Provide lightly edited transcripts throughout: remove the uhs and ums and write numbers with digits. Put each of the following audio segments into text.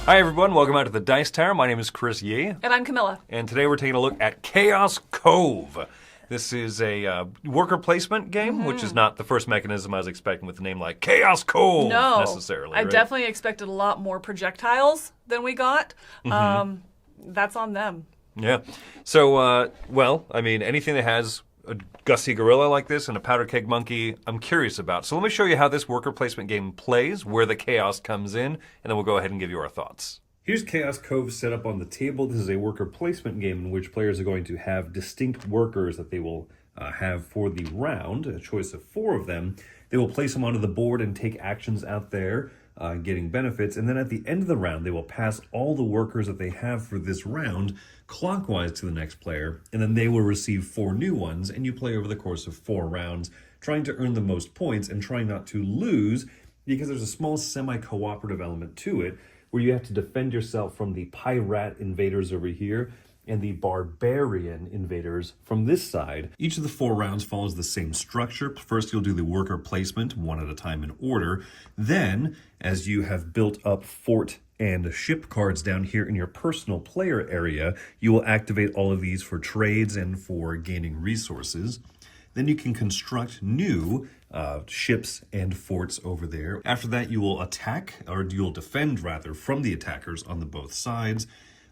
Hi everyone, welcome out to the Dice Tower. My name is Chris Yee. And I'm Camilla. And today we're taking a look at Chaos Cove. This is a worker placement game, which is not the first mechanism I was expecting with a name like Chaos Cove necessarily. I definitely expected a lot more projectiles than we got. That's on them. Yeah. So, well, I mean, anything that has a gusty gorilla like this and a powder keg monkey, I'm curious about. So let me show you how this worker placement game plays, where the chaos comes in, and then we'll go ahead and give you our thoughts. Here's Chaos Cove set up on the table. This is a worker placement game in which players are going to have distinct workers that they will have for the round, a choice of 4 of them. They will place them onto the board and take actions out there, getting benefits. And then at the end of the round, they will pass all the workers that they have for this round clockwise to the next player, and then they will receive 4 new ones, and you play over the course of 4 rounds, trying to earn the most points and trying not to lose, because there's a small semi-cooperative element to it, where you have to defend yourself from the pirate invaders over here and the barbarian invaders from this side. Each of the 4 rounds follows the same structure. First, you'll do the worker placement, one at a time in order. Then, as you have built up fort and ship cards down here in your personal player area, you will activate all of these for trades and for gaining resources. Then you can construct new ships and forts over there. After that, you will attack, or you'll defend rather, from the attackers on the both sides.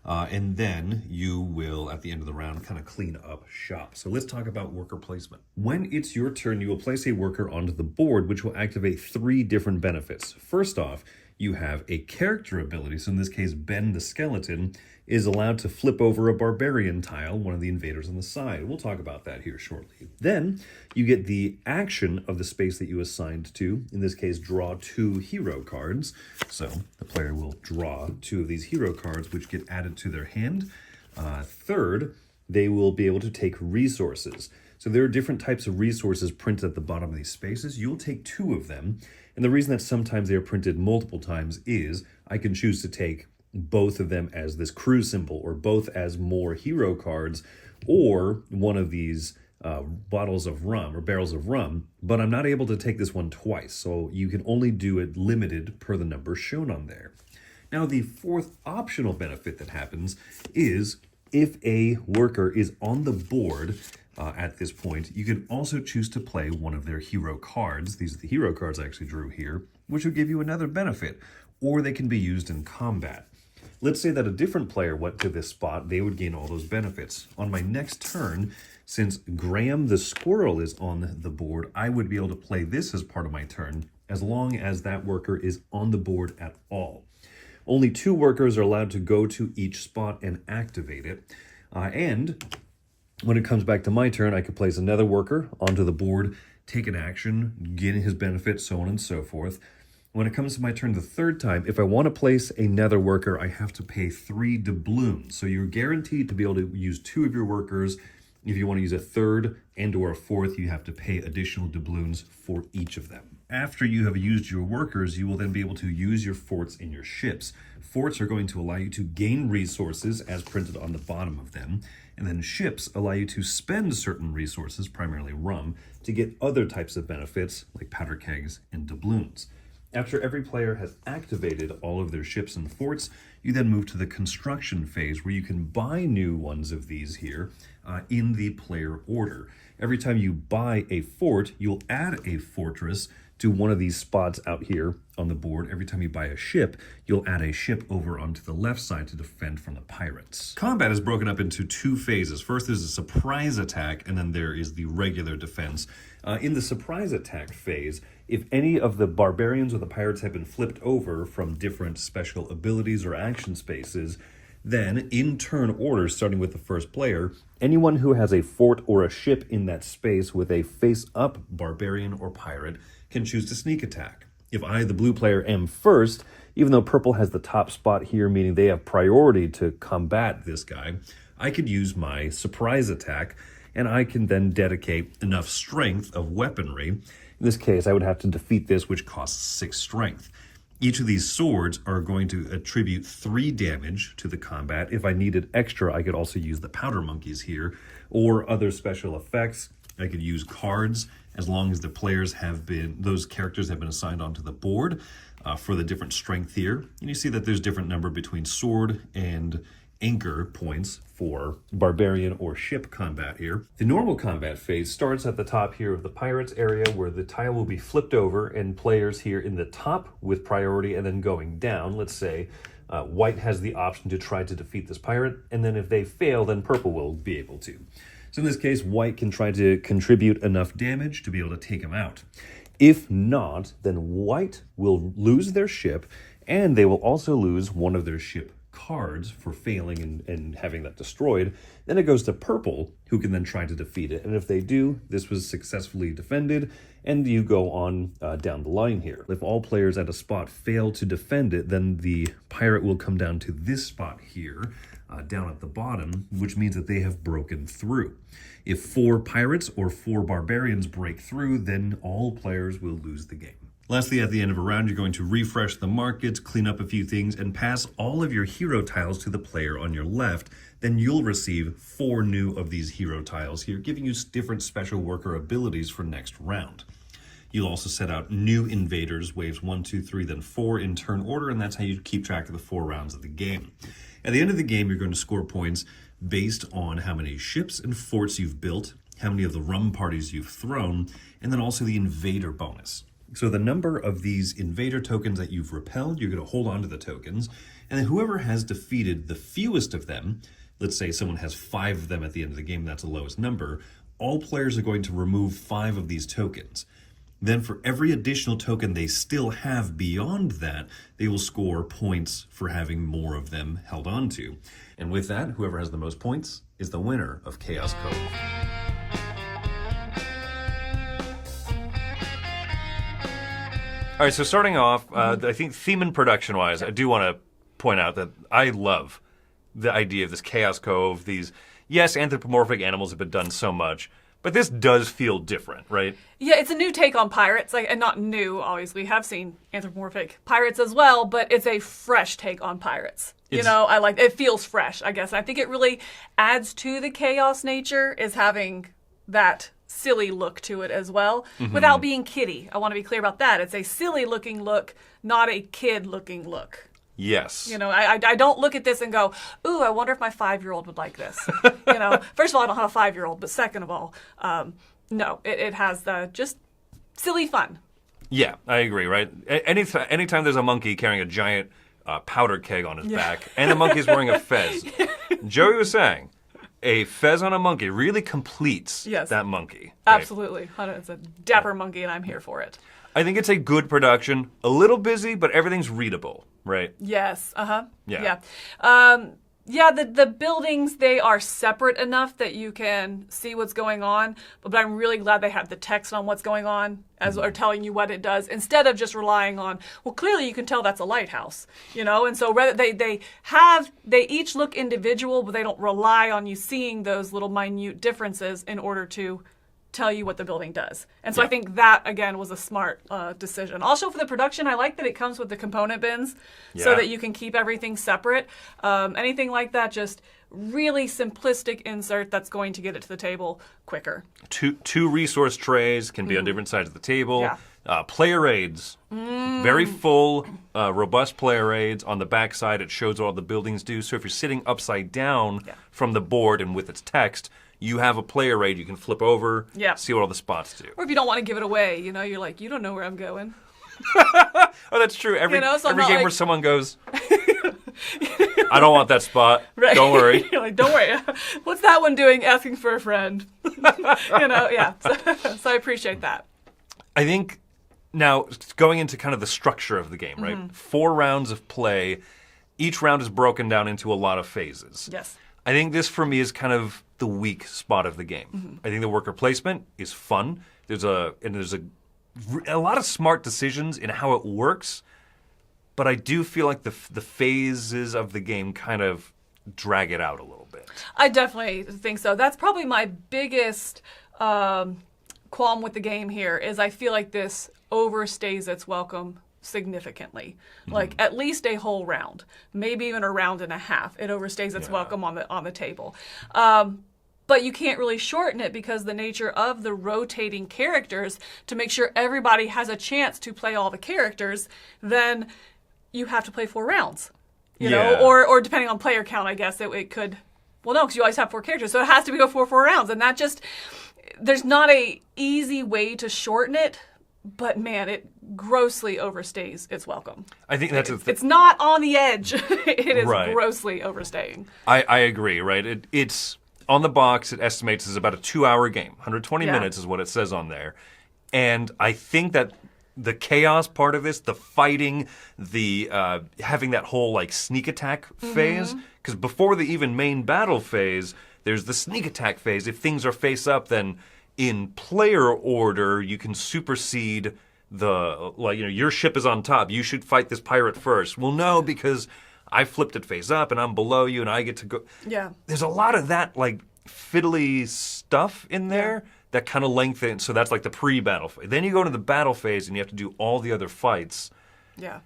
And then you will, at the end of the round, kind of clean up shop. So let's talk about worker placement. When it's your turn, you will place a worker onto the board, which will activate 3 different benefits. First off, you have a character ability. So in this case, Ben the Skeleton is allowed to flip over a barbarian tile, one of the invaders on the side. We'll talk about that here shortly. Then you get the action of the space that you assigned to. In this case, draw 2 hero cards. So the player will draw 2 of these hero cards, which get added to their hand. Third, they will be able to take resources. So there are different types of resources printed at the bottom of these spaces. You'll take 2 of them. And the reason that sometimes they are printed multiple times is I can choose to take both of them as this crew symbol, or both as more hero cards, or one of these bottles of rum or barrels of rum, but I'm not able to take this one twice. So you can only do it limited per the number shown on there. Now, the 4th optional benefit that happens is if a worker is on the board at this point, you can also choose to play one of their hero cards. These are the hero cards I actually drew here, which will give you another benefit, or they can be used in combat. Let's say that a different player went to this spot, they would gain all those benefits. On my next turn, since Graham the Squirrel is on the board, I would be able to play this as part of my turn, as long as that worker is on the board at all. Only 2 workers are allowed to go to each spot and activate it. And when it comes back to my turn, I could place another worker onto the board, take an action, gain his benefit, so on and so forth. When it comes to my turn the 3rd time, if I want to place another worker, I have to pay 3 doubloons. So you're guaranteed to be able to use 2 of your workers. If you want to use a 3rd and or a 4th, you have to pay additional doubloons for each of them. After you have used your workers, you will then be able to use your forts and your ships. Forts are going to allow you to gain resources as printed on the bottom of them. And then ships allow you to spend certain resources, primarily rum, to get other types of benefits like powder kegs and doubloons. After every player has activated all of their ships and forts, you then move to the construction phase, where you can buy new ones of these here in the player order. Every time you buy a fort, you'll add a fortress to one of these spots out here on the board. Every time you buy a ship, you'll add a ship over onto the left side to defend from the pirates. Combat is broken up into 2 phases. First, there's a surprise attack, and then there is the regular defense. In the surprise attack phase, if any of the barbarians or the pirates have been flipped over from different special abilities or action spaces, then in turn order, starting with the first player, anyone who has a fort or a ship in that space with a face-up barbarian or pirate can choose to sneak attack. If I, the blue player, am first, even though purple has the top spot here, meaning they have priority to combat this guy, I could use my surprise attack, and I can then dedicate enough strength of weaponry. In this case, I would have to defeat this, which costs 6 strength. Each of these swords are going to attribute 3 damage to the combat. If I needed extra, I could also use the powder monkeys here, or other special effects. I could use cards as long as the players have been, those characters have been assigned onto the board for the different strength here. And you see that there's different number between sword and anchor points for barbarian or ship combat here. The normal combat phase starts at the top here of the pirates area, where the tile will be flipped over and players here in the top with priority and then going down. Let's say white has the option to try to defeat this pirate, and then if they fail, then purple will be able to. So in this case, white can try to contribute enough damage to be able to take him out. If not, then white will lose their ship, and they will also lose one of their ship cards for failing and having that destroyed. Then it goes to purple, who can then try to defeat it. And if they do, this was successfully defended, and you go on down the line here. If all players at a spot fail to defend it, then the pirate will come down to this spot here, down at the bottom, which means that they have broken through. If 4 pirates or 4 barbarians break through, then all players will lose the game. Lastly, at the end of a round, you're going to refresh the markets, clean up a few things, and pass all of your hero tiles to the player on your left. Then you'll receive 4 new of these hero tiles here, giving you different special worker abilities for next round. You'll also set out new invaders, waves 1, 2, 3, then 4 in turn order, and that's how you keep track of the 4 rounds of the game. At the end of the game, you're going to score points based on how many ships and forts you've built, how many of the rum parties you've thrown, and then also the invader bonus. So the number of these invader tokens that you've repelled, you're going to hold on to the tokens, and then whoever has defeated the fewest of them, let's say someone has 5 of them at the end of the game, that's the lowest number, all players are going to remove 5 of these tokens. Then for every additional token they still have beyond that, they will score points for having more of them held on to. And with that, whoever has the most points is the winner of Chaos Cove. All right, so starting off, I think theme and production-wise, I do want to point out that I love the idea of this Chaos Cove. These, yes, anthropomorphic animals have been done so much, but this does feel different, right? Yeah, it's a new take on pirates, and not new, obviously. We have seen anthropomorphic pirates as well, but it's a fresh take on pirates. I like it. Feels fresh, I guess. I think it really adds to the chaos nature, is having that silly look to it as well, without being kiddie. I want to be clear about that. It's a silly looking look, not a kid looking look. Yes. I don't look at this and go, ooh, I wonder if my 5-year-old would like this. First of all, I don't have a 5-year-old, but second of all, no, it has the just silly fun. Yeah, I agree, right? Anytime there's a monkey carrying a giant powder keg on his back, and the monkey's wearing a fez, Joey was saying, a fez on a monkey really completes that monkey. Right? Absolutely. It's a dapper monkey, and I'm here for it. I think it's a good production. A little busy, but everything's readable, right? Yes. Uh-huh. Yeah. The buildings, they are separate enough that you can see what's going on, but I'm really glad they have the text on what's going on, or telling you what it does, instead of just relying on, well, clearly you can tell that's a lighthouse, and so rather they each look individual, but they don't rely on you seeing those little minute differences in order to tell you what the building does. And so I think that, again, was a smart decision. Also for the production, I like that it comes with the component bins so that you can keep everything separate. Anything like that, just really simplistic insert that's going to get it to the table quicker. Two resource trays can be on different sides of the table. Yeah. Player aids, very full, robust player aids. On the back side, it shows what all the buildings do. So if you're sitting upside down from the board and with its text, you have a player aid you can flip over, see what all the spots do. Or if you don't want to give it away, you're like, you don't know where I'm going. Oh, that's true. Every game where someone goes, I don't want that spot. Right. Don't worry. You're like, don't worry. What's that one doing asking for a friend? So I appreciate that. I think now going into kind of the structure of the game, right? 4 rounds of play. Each round is broken down into a lot of phases. Yes. I think this, for me, is kind of the weak spot of the game. I think the worker placement is fun. There's a lot of smart decisions in how it works, but I do feel like the phases of the game kind of drag it out a little bit. I definitely think so. That's probably my biggest qualm with the game here, is I feel like this overstays its welcome significantly. Like at least a whole round, maybe even a round and a half. It overstays its welcome on the table. but you can't really shorten it because the nature of the rotating characters, to make sure everybody has a chance to play all the characters, then you have to play 4 rounds. You know, or depending on player count, I guess it could. Well, no, because you always have 4 characters, so it has to be 4 rounds, and that just, there's not a easy way to shorten it, but man, it grossly overstays its welcome. I think that's it's not on the edge. It is right. grossly overstaying. I agree. Right, it's on the box. It estimates is about a 2-hour game. 120 minutes is what it says on there, and I think that the chaos part of this, the fighting, the having that whole like sneak attack phase, because before the even main battle phase, there's the sneak attack phase. If things are face up, then in player order, you can supersede the, like, you know, your ship is on top. You should fight this pirate first. Well, no, because I flipped it face up and I'm below you and I get to go. Yeah. There's a lot of that like fiddly stuff in there. Yeah. That kind of lengthens, so that's like the pre-battle phase. Then you go into the battle phase and you have to do all the other fights. Yeah.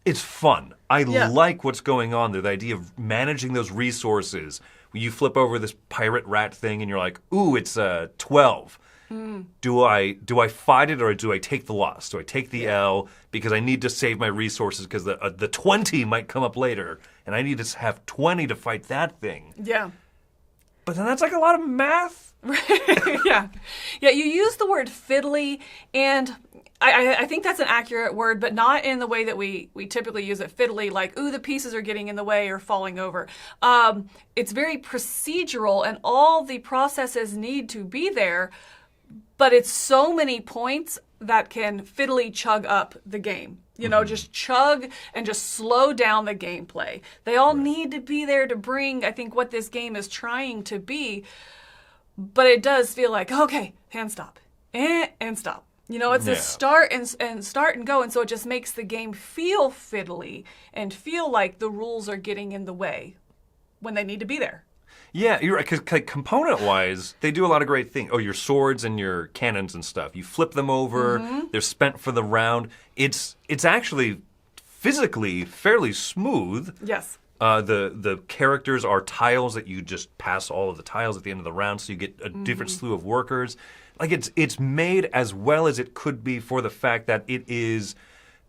It's fun. I like what's going on there, the idea of managing those resources. When you flip over this pirate rat thing and you're like, ooh, it's 12. Do I fight it or do I take the loss? Do I take the L because I need to save my resources because the 20 might come up later and I need to have 20 to fight that thing? Yeah. But then that's like a lot of math. Yeah, you use the word fiddly, and I think that's an accurate word, but not in the way that we typically use it, fiddly, like, ooh, the pieces are getting in the way or falling over. It's very procedural, and all the processes need to be there, but it's so many points that can fiddly chug up the game. You know, just chug and just slow down the gameplay. They all need to be there to bring, I think, what this game is trying to be. But it does feel like, okay, and stop, and stop. You know, it's a start and start and go. And so it just makes the game feel fiddly and feel like the rules are getting in the way when they need to be there. Yeah, you're right, because like, component-wise, they do a lot of great things. Oh, your swords and your cannons and stuff. You flip them over. They're spent for the round. It's actually physically fairly smooth. Yes. The characters are tiles that you just pass all of the tiles at the end of the round, so you get a different slew of workers. Like it's made as well as it could be for the fact that it is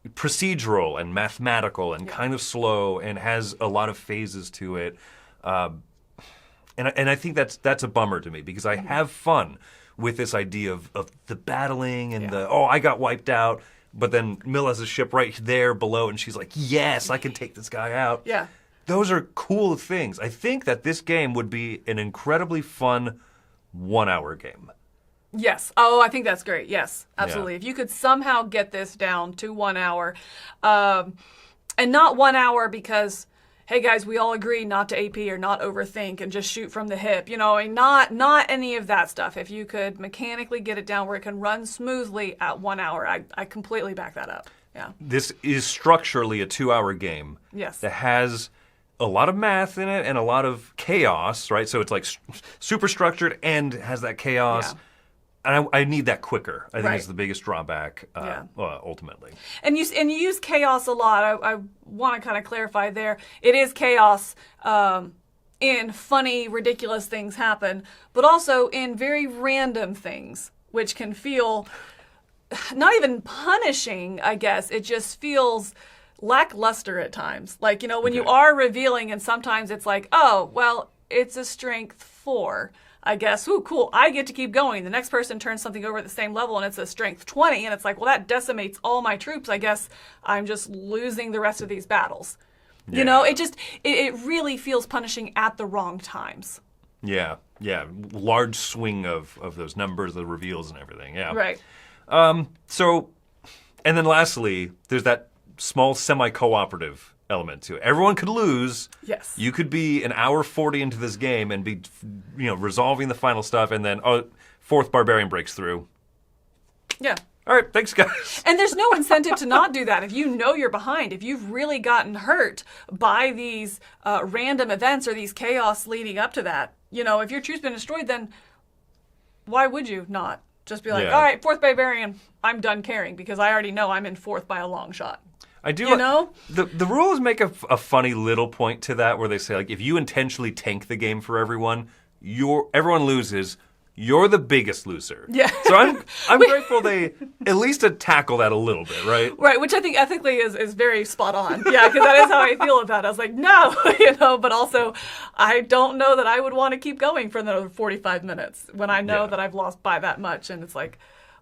procedural and mathematical and kind of slow and has a lot of phases to it. And I think that's a bummer to me because I have fun with this idea of the battling and I got wiped out, but then Mill has a ship right there below and she's like, yes, I can take this guy out. Yeah. Those are cool things. I think that this game would be an incredibly fun 1-hour game. Yes. Oh, I think that's great. Yes, absolutely. Yeah. If you could somehow get this down to 1 hour, and not 1 hour because, hey guys, we all agree not to AP or not overthink and just shoot from the hip. You know, and not any of that stuff. If you could mechanically get it down where it can run smoothly at 1 hour, I completely back that up. Yeah. This is structurally a 2-hour game. Yes. That has a lot of math in it and a lot of chaos, right? So it's like super structured and has that chaos. Yeah. And I need that quicker. I think Right. it's the biggest drawback, ultimately. And you use chaos a lot. I want to kind of clarify there. It is chaos in funny, ridiculous things happen, but also in very random things, which can feel not even punishing, I guess. It just feels lackluster at times. Like, you know, when you are revealing and sometimes it's like, oh, well, it's a strength 4. I guess, ooh, cool, I get to keep going. The next person turns something over at the same level and it's a strength 20, and it's like, well, that decimates all my troops. I guess I'm just losing the rest of these battles. Yeah. You know, it really feels punishing at the wrong times. Yeah. Large swing of those numbers, the reveals and everything, yeah. Right. So, and then lastly, there's that small semi-cooperative element to it. Everyone could lose. Yes. You could be an hour 40 into this game and be, resolving the final stuff, and then, fourth barbarian breaks through. Yeah. All right, thanks, guys. And there's no incentive to not do that. If you know you're behind, if you've really gotten hurt by these random events or these chaos leading up to that, if your troop's been destroyed, then why would you not just be like, all right, fourth barbarian, I'm done caring because I already know I'm in fourth by a long shot. I do. The rules make a funny little point to that where they say, like, if you intentionally tank the game for everyone, everyone loses. You're the biggest loser. Yeah. So I'm grateful they at least tackle that a little bit, right? Right, which I think ethically is very spot on. Yeah, because that is how I feel about it. I was like, no, but also I don't know that I would want to keep going for another 45 minutes when I know that I've lost by that much. And it's like,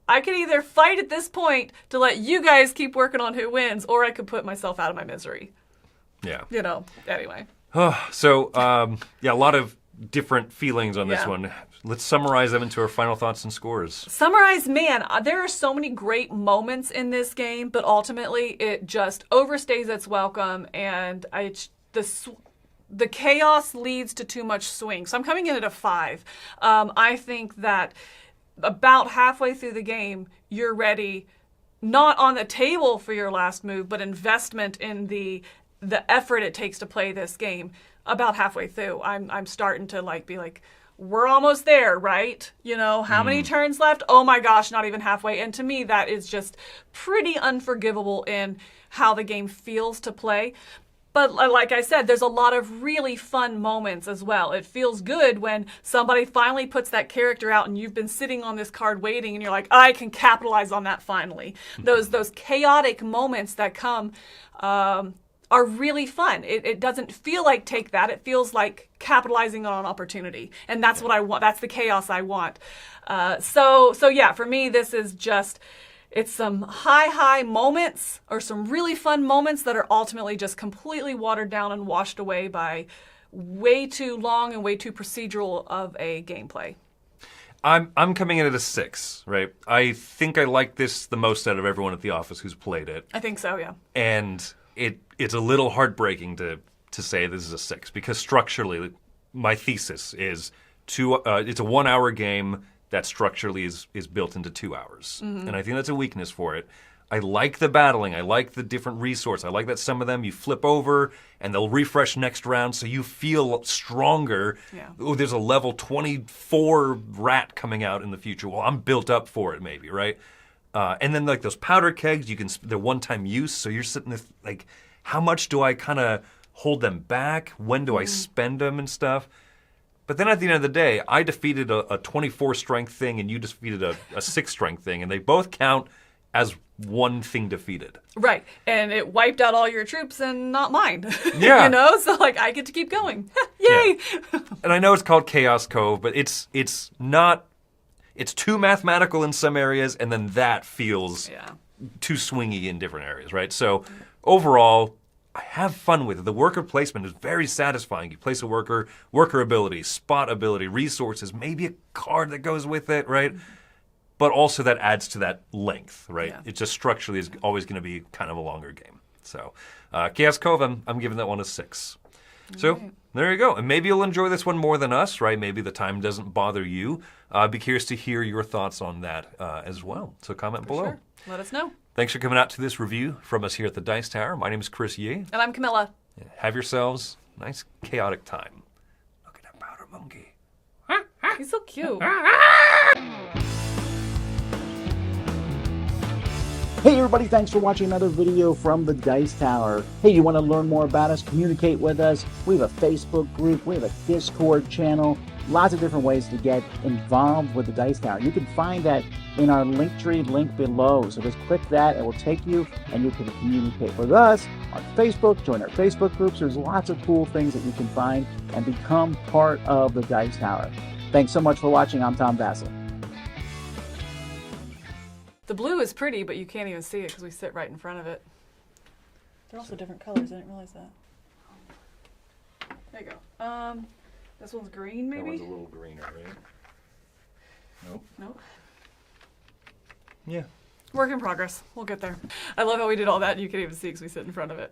I could either fight at this point to let you guys keep working on who wins, or I could put myself out of my misery. Yeah. Anyway. So, a lot of different feelings on this one. Let's summarize them into our final thoughts and scores. Summarize, man, there are so many great moments in this game, but ultimately it just overstays its welcome, and the chaos leads to too much swing. So I'm coming in at a 5. I think that about halfway through the game, you're ready, not on the table for your last move, but investment in the effort it takes to play this game. About halfway through, I'm starting to be like, we're almost there, right? How many turns left? Oh my gosh, not even halfway. And to me, that is just pretty unforgivable in how the game feels to play. But like I said, there's a lot of really fun moments as well. It feels good when somebody finally puts that character out and you've been sitting on this card waiting and you're like, I can capitalize on that finally. Those chaotic moments that come are really fun. It doesn't feel like take that. It feels like capitalizing on an opportunity. And that's what I want. That's the chaos I want. So yeah, for me, this is just, it's some high moments or some really fun moments that are ultimately just completely watered down and washed away by way too long and way too procedural of a gameplay. I'm coming in at a 6, right? I think I like this the most out of everyone at the office who's played it. I think so, yeah. And it's a little heartbreaking to say this is a 6 because structurally, my thesis is it's a 1-hour game that structurally is built into 2 hours. Mm-hmm. And I think that's a weakness for it. I like the battling. I like the different resources. I like that some of them you flip over and they'll refresh next round so you feel stronger. Yeah. Oh, there's a level 24 rat coming out in the future. Well, I'm built up for it maybe, right? And then those powder kegs, they're one-time use. So you're sitting there like, how much do I kind of hold them back? When do I spend them and stuff? But then at the end of the day, I defeated a 24 strength thing and you defeated a 6 strength thing. And they both count as one thing defeated. Right. And it wiped out all your troops and not mine. Yeah. So I get to keep going. Yay! Yeah. And I know it's called Chaos Cove, but it's not... It's too mathematical in some areas, and then that feels too swingy in different areas, right? So overall, I have fun with it. The worker placement is very satisfying. You place a worker ability, spot ability, resources, maybe a card that goes with it, right? But also that adds to that length, right? Yeah. It just structurally is always going to be kind of a longer game. So Chaos Cove, I'm giving that one a 6. So there you go. And maybe you'll enjoy this one more than us, right? Maybe the time doesn't bother you. Be curious to hear your thoughts on that as well. So comment below. Sure. Let us know. Thanks for coming out to this review from us here at the Dice Tower. My name is Chris Yee. And I'm Camilla. Have yourselves a nice chaotic time. Look at that powder monkey. He's so cute. Hey everybody, thanks for watching another video from the Dice Tower. Hey, you want to learn more about us, communicate with us? We have a Facebook group, we have a Discord channel, lots of different ways to get involved with the Dice Tower. You can find that in our Linktree link below. So just click that, it will take you and you can communicate with us on Facebook, join our Facebook groups. There's lots of cool things that you can find and become part of the Dice Tower. Thanks so much for watching. I'm Tom Bassel. The blue is pretty, but you can't even see it because we sit right in front of it. They're also different colors. I didn't realize that. There you go. This one's green, maybe? That one's a little greener, right? Nope. Yeah. Work in progress. We'll get there. I love how we did all that and you can't even see because we sit in front of it.